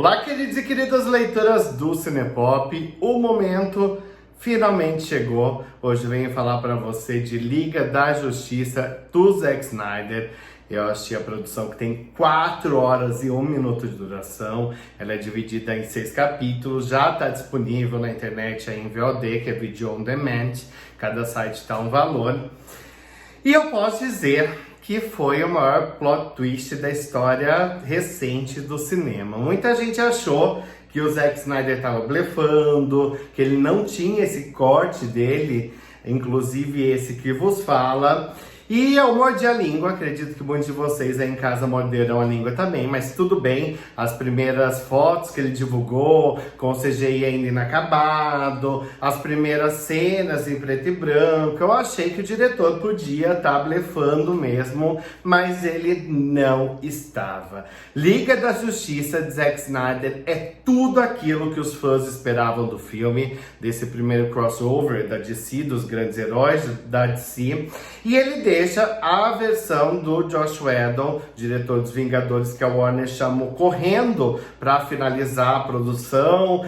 Olá, queridos e queridas leitoras do Cinepop, o momento finalmente chegou. Hoje eu venho falar para você de Liga da Justiça do Zack Snyder. Eu assisti a produção, que tem 4 horas e 1 minuto de duração. Ela é dividida em 6 capítulos, já está disponível na internet aí em VOD, que é Video On Demand. Cada site está um valor. E eu posso dizer que foi o maior plot twist da história recente do cinema. Muita gente achou que o Zack Snyder estava blefando, que ele não tinha esse corte dele, inclusive esse que vos fala. E eu mordi a língua, acredito que muitos de vocês aí em casa morderam a língua também, mas tudo bem. As primeiras fotos que ele divulgou, com o CGI ainda inacabado, as primeiras cenas em preto e branco, eu achei que o diretor podia estar blefando mesmo, mas ele não estava. Liga da Justiça de Zack Snyder é tudo aquilo que os fãs esperavam do filme, desse primeiro crossover da DC, dos grandes heróis da DC, e ele deixa a versão do Joss Whedon, diretor dos Vingadores, que a Warner chamou correndo para finalizar a produção,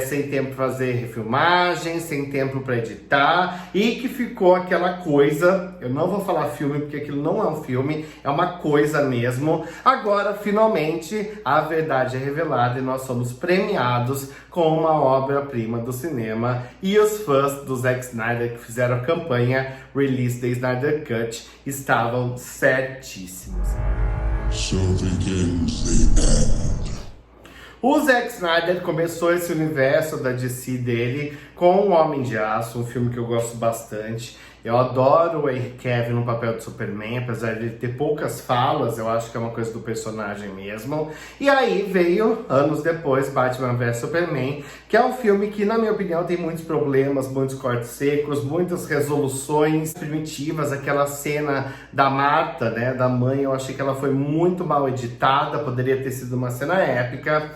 sem tempo para fazer refilmagem, sem tempo para editar, e que ficou aquela coisa, eu não vou falar filme porque aquilo não é um filme, é uma coisa mesmo. Agora, finalmente, a verdade é revelada e nós somos premiados com uma obra-prima do cinema, e os fãs do Zack Snyder que fizeram a campanha Release the Snyder Cut estavam certíssimos. So begins the end. O Zack Snyder começou esse universo da DC dele com O Homem de Aço, um filme que eu gosto bastante. Eu adoro o Henry Cavill no papel de Superman, apesar de ele ter poucas falas, eu acho que é uma coisa do personagem mesmo. E aí veio, anos depois, Batman vs Superman, que é um filme que, na minha opinião, tem muitos problemas, muitos cortes secos, muitas resoluções primitivas. Aquela cena da Marta, né, da mãe, eu achei que ela foi muito mal editada, poderia ter sido uma cena épica.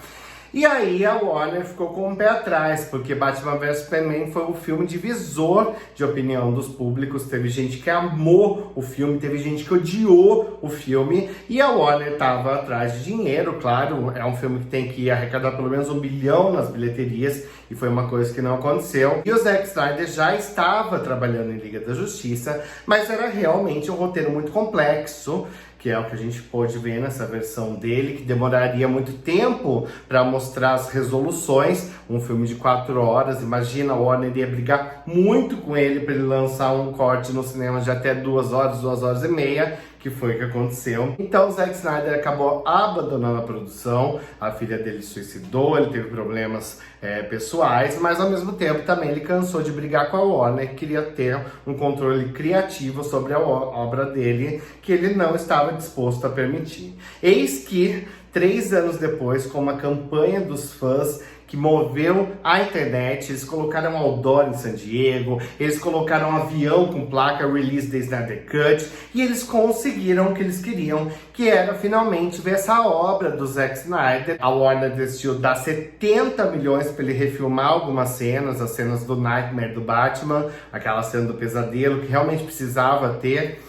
E aí a Warner ficou com um pé atrás, porque Batman vs Superman foi um filme divisor de opinião dos públicos. Teve gente que amou o filme, teve gente que odiou o filme, e a Warner estava atrás de dinheiro, claro. É um filme que tem que arrecadar pelo menos 1 bilhão nas bilheterias, e foi uma coisa que não aconteceu. E o Zack Snyder já estava trabalhando em Liga da Justiça, mas era realmente um roteiro muito complexo, que é o que a gente pôde ver nessa versão dele, que demoraria muito tempo para mostrar as resoluções. Um filme de 4 horas, imagina, a Warner ia brigar muito com ele para ele lançar um corte no cinema de até 2 horas, 2 horas e meia, que foi o que aconteceu. Então o Zack Snyder acabou abandonando a produção, a filha dele suicidou, ele teve problemas pessoais, mas ao mesmo tempo também ele cansou de brigar com a Warner, queria ter um controle criativo sobre a obra dele, que ele não estava disposto a permitir. Eis que 3 anos depois, com uma campanha dos fãs que moveu a internet, eles colocaram outdoor em San Diego, eles colocaram um avião com placa Release the Snyder Cut, e eles conseguiram o que eles queriam, que era finalmente ver essa obra do Zack Snyder. A Warner decidiu dar 70 milhões para ele refilmar algumas cenas, as cenas do Nightmare do Batman, aquela cena do pesadelo que realmente precisava ter.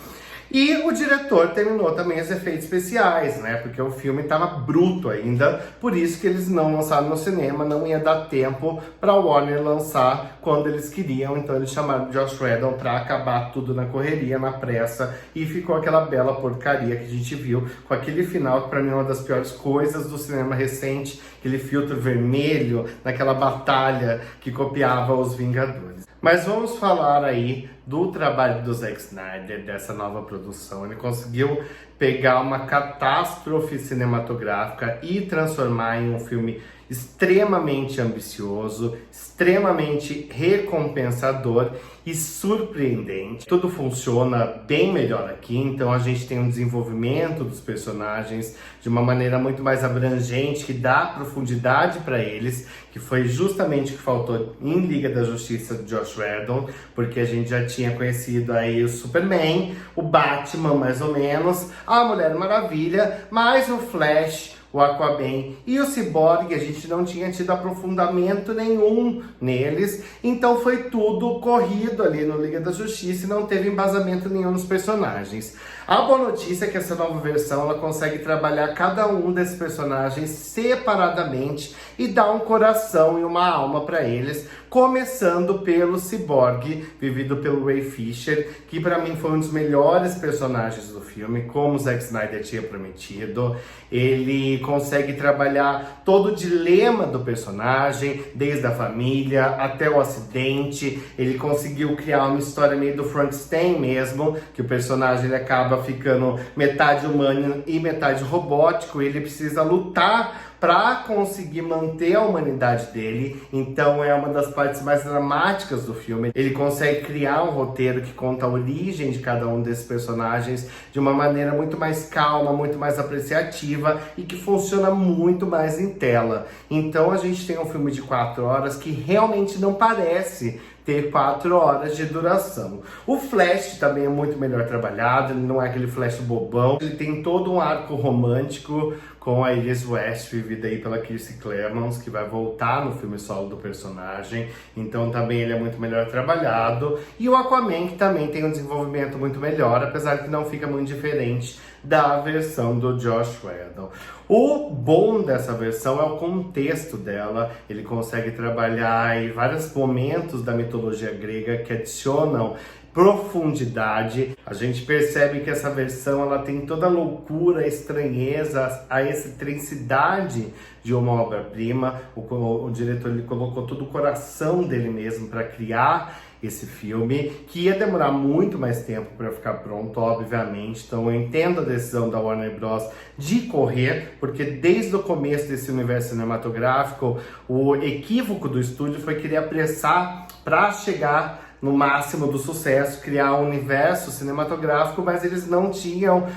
E o diretor terminou também os efeitos especiais, né? Porque o filme estava bruto ainda, por isso que eles não lançaram no cinema, não ia dar tempo para a Warner lançar quando eles queriam. Então eles chamaram o Joss Whedon para acabar tudo na correria, na pressa, e ficou aquela bela porcaria que a gente viu, com aquele final que para mim é uma das piores coisas do cinema recente, aquele filtro vermelho, naquela batalha que copiava os Vingadores. Mas vamos falar aí do trabalho do Zack Snyder, dessa nova produção. Ele conseguiu pegar uma catástrofe cinematográfica e transformar em um filme extremamente ambicioso, extremamente recompensador e surpreendente. Tudo funciona bem melhor aqui, então a gente tem um desenvolvimento dos personagens de uma maneira muito mais abrangente, que dá profundidade para eles, que foi justamente o que faltou em Liga da Justiça de Joss Whedon, porque a gente já tinha conhecido aí o Superman, o Batman mais ou menos, a Mulher Maravilha, mas o Flash, o Aquaman e o Cyborg, a gente não tinha tido aprofundamento nenhum neles, então foi tudo corrido ali no Liga da Justiça e não teve embasamento nenhum nos personagens. A boa notícia é que essa nova versão ela consegue trabalhar cada um desses personagens separadamente e dar um coração e uma alma para eles, começando pelo Cyborg, vivido pelo Ray Fisher, que para mim foi um dos melhores personagens do filme, como o Zack Snyder tinha prometido. Ele consegue trabalhar todo o dilema do personagem, desde a família até o acidente. Ele conseguiu criar uma história meio do Frankenstein mesmo, que o personagem ele acaba ficando metade humano e metade robótico, e ele precisa lutar para conseguir manter a humanidade dele. Então é uma das partes mais dramáticas do filme. Ele consegue criar um roteiro que conta a origem de cada um desses personagens de uma maneira muito mais calma, muito mais apreciativa e que funciona muito mais em tela. Então a gente tem um filme de 4 horas que realmente não parece ter 4 horas de duração. O Flash também é muito melhor trabalhado, ele não é aquele Flash bobão. Ele tem todo um arco romântico com a Iris West, vivida aí pela Kiersey Clemons, que vai voltar no filme solo do personagem. Então também ele é muito melhor trabalhado. E o Aquaman, que também tem um desenvolvimento muito melhor, apesar que não fica muito diferente da versão do Josh Whedon. O bom dessa versão é o contexto dela. Ele consegue trabalhar em vários momentos da mitologia grega que adicionam profundidade. A gente percebe que essa versão ela tem toda a loucura, a estranheza, a excentricidade de uma obra-prima. O diretor ele colocou todo o coração dele mesmo para criar esse filme, que ia demorar muito mais tempo para ficar pronto, obviamente. Então eu entendo a decisão da Warner Bros. De correr, porque desde o começo desse universo cinematográfico, o equívoco do estúdio foi querer apressar para chegar no máximo do sucesso, criar um universo cinematográfico, mas eles não tinham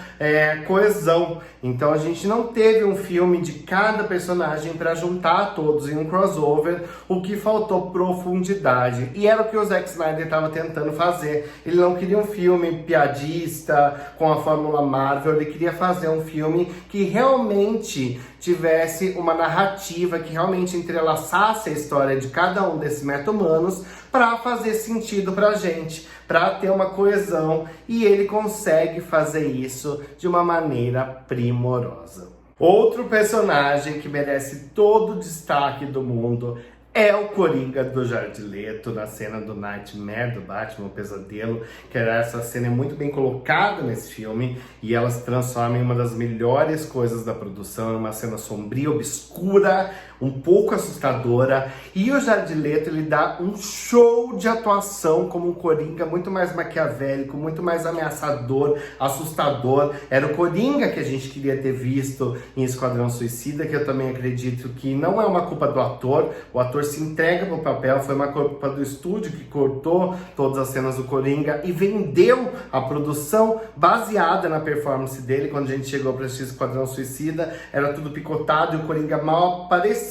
coesão. Então a gente não teve um filme de cada personagem para juntar todos em um crossover, o que faltou profundidade. E era o que o Zack Snyder estava tentando fazer. Ele não queria um filme piadista, com a fórmula Marvel, ele queria fazer um filme que realmente tivesse uma narrativa, que realmente entrelaçasse a história de cada um desses meta-humanos para fazer sentido pra gente, para ter uma coesão, e ele consegue fazer isso de uma maneira primorosa. Outro personagem que merece todo o destaque do mundo é o Coringa do Jared Leto, na cena do Nightmare, do Batman, o Pesadelo, que essa cena é muito bem colocada nesse filme, e ela se transforma em uma das melhores coisas da produção, uma cena sombria, obscura, um pouco assustadora, e o Jared Leto ele dá um show de atuação como um Coringa muito mais maquiavélico, muito mais ameaçador, assustador. Era o Coringa que a gente queria ter visto em Esquadrão Suicida, que eu também acredito que não é uma culpa do ator, o ator se entrega pro papel, foi uma culpa do estúdio que cortou todas as cenas do Coringa e vendeu a produção baseada na performance dele. Quando a gente chegou para assistir Esquadrão Suicida, era tudo picotado e o Coringa mal aparecia,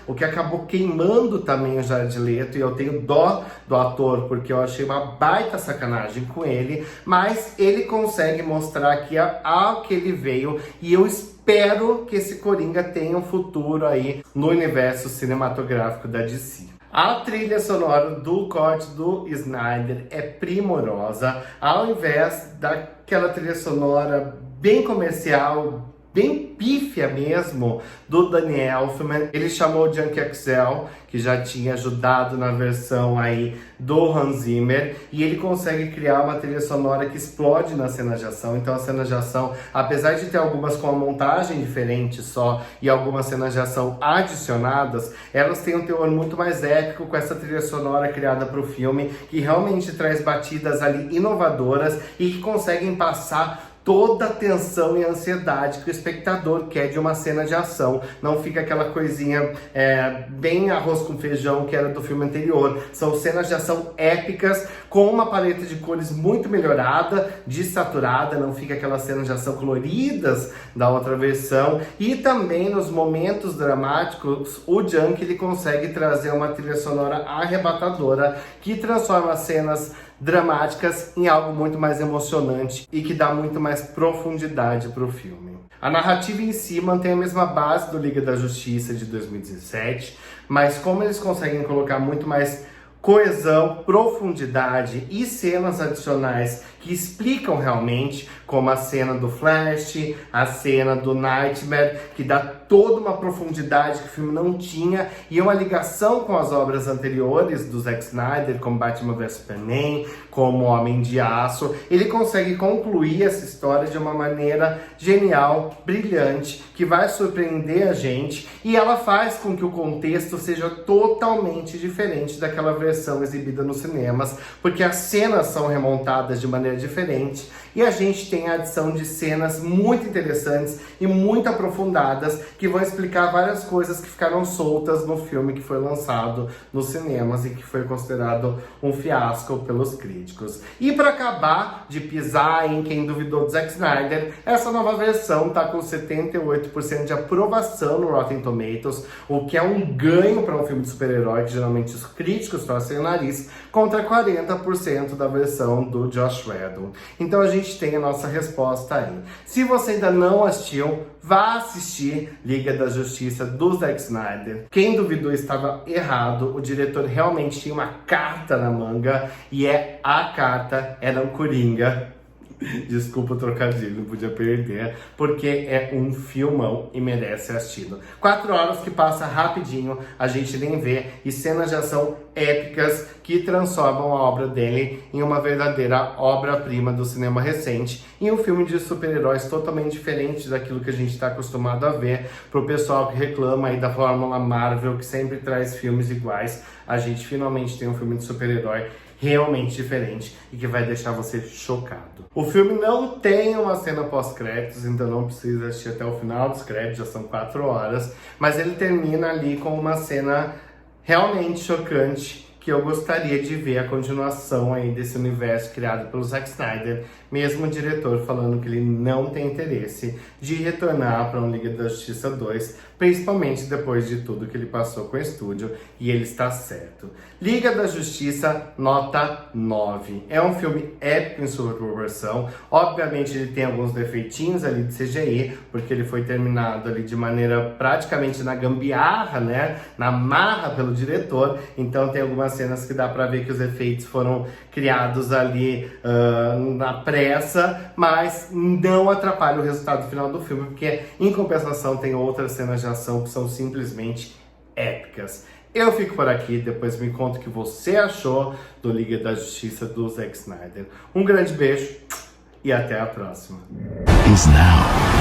o que acabou queimando também o Jared Leto, e eu tenho dó do ator, porque eu achei uma baita sacanagem com ele, mas ele consegue mostrar que ao que ele veio, e eu espero que esse Coringa tenha um futuro aí no universo cinematográfico da DC. A trilha sonora do corte do Snyder é primorosa, ao invés daquela trilha sonora bem comercial, bem pífia mesmo, do Danny Elfman. Ele chamou o Junkie XL, que já tinha ajudado na versão aí do Hans Zimmer, e ele consegue criar uma trilha sonora que explode na cena de ação. Então a cena de ação, apesar de ter algumas com uma montagem diferente só e algumas cenas de ação adicionadas, elas têm um teor muito mais épico com essa trilha sonora criada para o filme, que realmente traz batidas ali inovadoras e que conseguem passar toda a tensão e ansiedade que o espectador quer de uma cena de ação. Não fica aquela coisinha bem arroz com feijão que era do filme anterior. São cenas de ação épicas, com uma paleta de cores muito melhorada, desaturada, não fica aquelas cenas de ação coloridas da outra versão. E também nos momentos dramáticos, o Junkie ele consegue trazer uma trilha sonora arrebatadora, que transforma as cenas dramáticas em algo muito mais emocionante e que dá muito mais profundidade pro filme. A narrativa em si mantém a mesma base do Liga da Justiça de 2017, mas como eles conseguem colocar muito mais coesão, profundidade e cenas adicionais que explicam realmente, como a cena do Flash, a cena do Nightmare, que dá toda uma profundidade que o filme não tinha e uma ligação com as obras anteriores do Zack Snyder, como Batman vs Superman, como Homem de Aço. Ele consegue concluir essa história de uma maneira genial, brilhante, que vai surpreender a gente, e ela faz com que o contexto seja totalmente diferente daquela versão exibida nos cinemas, porque as cenas são remontadas de maneira diferente e a gente tem a adição de cenas muito interessantes e muito aprofundadas que vão explicar várias coisas que ficaram soltas no filme que foi lançado nos cinemas e que foi considerado um fiasco pelos críticos. E para acabar de pisar em quem duvidou do Zack Snyder, essa nova versão tá com 78% de aprovação no Rotten Tomatoes, o que é um ganho para um filme de super-herói que geralmente os críticos torcem o nariz, contra 40% da versão do Josh Whedon. Então a gente tem a nossa resposta aí. Se você ainda não assistiu, vá assistir Liga da Justiça do Zack Snyder. Quem duvidou estava errado. O diretor realmente tinha uma carta na manga e a carta era um Coringa. Desculpa o trocadilho, não podia perder, porque é um filmão e merece ser assistido. 4 horas que passa rapidinho, a gente nem vê, e cenas de ação épicas que transformam a obra dele em uma verdadeira obra-prima do cinema recente, e um filme de super-heróis totalmente diferente daquilo que a gente está acostumado a ver. Pro pessoal que reclama aí da fórmula Marvel, que sempre traz filmes iguais, a gente finalmente tem um filme de super-herói realmente diferente e que vai deixar você chocado. O filme não tem uma cena pós-créditos, então não precisa assistir até o final dos créditos, já são 4 horas, mas ele termina ali com uma cena realmente chocante, que eu gostaria de ver a continuação aí desse universo criado pelo Zack Snyder, mesmo o diretor falando que ele não tem interesse de retornar para um Liga da Justiça 2, principalmente depois de tudo que ele passou com o estúdio, e ele está certo. Liga da Justiça, nota 9. É um filme épico em sua proporção. Obviamente ele tem alguns defeitinhos ali de CGI, porque ele foi terminado ali de maneira praticamente na gambiarra, né? Na marra pelo diretor, então tem algumas cenas que dá pra ver que os efeitos foram criados ali na pressa, mas não atrapalha o resultado final do filme, porque em compensação tem outras cenas de ação que são simplesmente épicas. Eu fico por aqui, depois me conta o que você achou do Liga da Justiça do Zack Snyder. Um grande beijo e até a próxima. Is now.